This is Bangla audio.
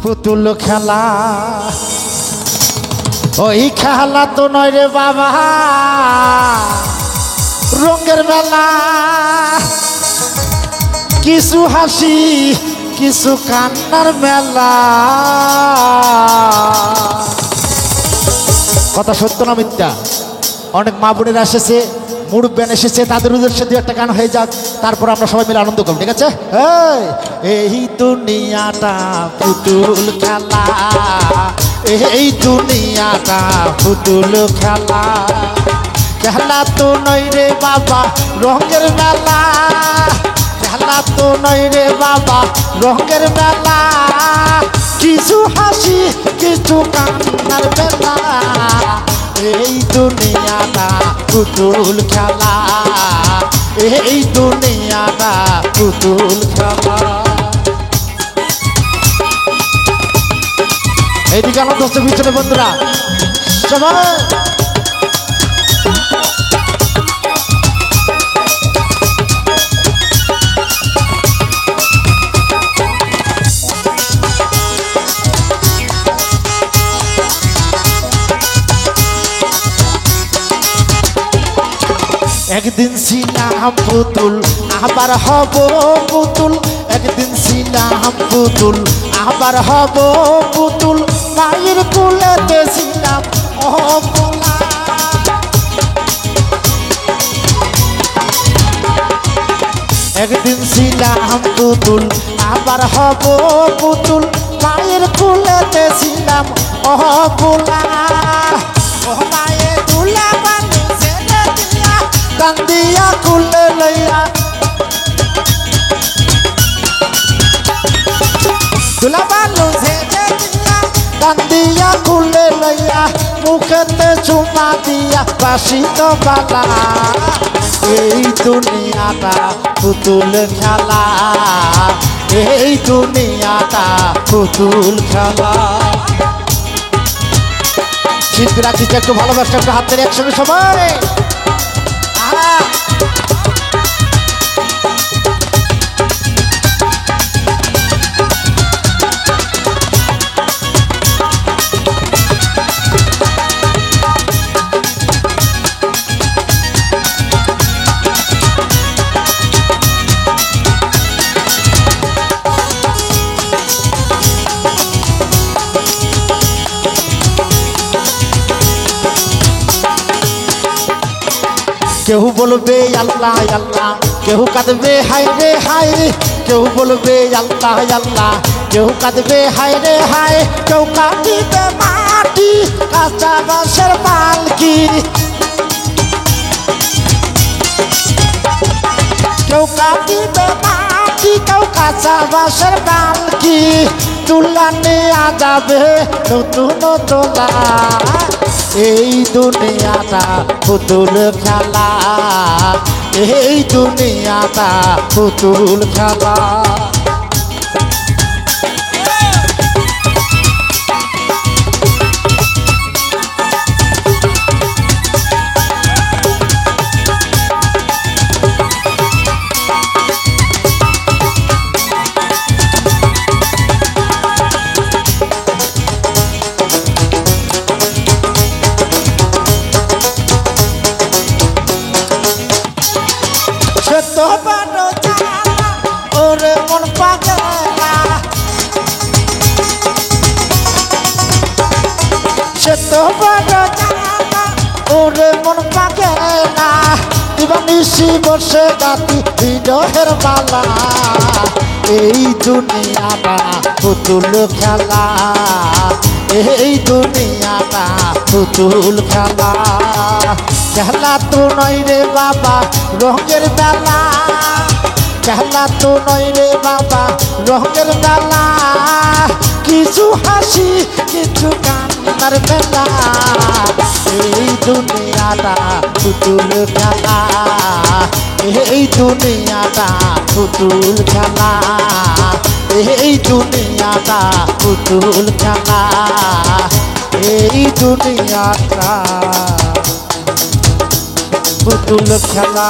পুতুল খেলা ওই খেলা তো নয় রে বাবা রঙের মেলা কিছু হাসি কিছু কান্নার মেলা কথা সত্য না মিথ্যা অনেক মা বোনেরা এসেছে মুরব্বান এসেছে তাদের উদ্দেশ্যে দু একটা গান হয়ে যাক তারপর আমরা সবাই মিলে আনন্দ করব ঠিক আছে এই দুনিয়াটা পুতুল খেলা এই দুনিয়াটা পুতুল খেলা খেলা তো নয় রে বাবা রঙের মেলা খেলা তো নয় রে বাবা রঙের মেলা কিছু হাসি কিছু কান্নার মেলা এই দুনিয়াটা পুতুল খেলা এই দুনিয়াটা পুতুল খেলা এইদিকে আমার দোস্ত পিছনে বন্ধুরা সবাই একদিন ছিলাম পুতুল আবার হব পুতুল একদিন ছিলাম পুতুল আবার হব পুতুল মায়ের কুলেতে ছিলাম অবলা একদিন ছিলাম পুতুল আবার হব পুতুল মায়ের কুলেতে ছিলাম অবলা ও মায়ের কুলে বানি ছেড়ে দিয়া কান্দিয়া কুলে লইয়া দুলা বালু ছেড়ে দিয়া কান্দিয়া কুলে লইয়া মুখেতে চুমা দিয়া বাসি তো বালা এই দুনিয়াটা পুতুল খেলা এই দুনিয়াটা পুতুল খেলা শিল্পীরা কিছু একটু ভালোবাসা একটু হাত ধরে একসঙ্গে সবাই কেউ বলবে আল্লাহ আল্লাহ কেউ কাঁদবে হায় রে হায় কেউ বলবে আল্লাহ আল্লাহ কেউ কাঁদবে হায় রে হায় কেউ কাঁদিবে মাটি কাঁচা বাঁশের পালকি কেউ কাঁদিবে মাটি কেউ কাঁচা বাঁশের পালকি তুলা নেওয়া যাবে নতুন তোলা এই দুনিয়াটা পুতুল খেলা এই দুনিয়াটা পুতুল খেলা ওরে মন পাগলা সে তো বড় জানা ওরে মন পাগলা দিবানিশি বসে গাতি বিরহের মালা এই দুনিয়াটা পুতুল খেলা এই দুনিয়াটা পুতুল খেলা খেলা তো নয় রে বাবা রঙের মেলা খেলা তো নয় রে বাবা রঙের মেলা কিছু হাসি কিছু কান্নার মেলা এই দুনিয়াটা পুতুল খেলা এই দুনিয়াটা পুতুল খেলা এই দুনিয়াটা পুতুল খেলা এই দুনিয়াটা পুতুল খেলা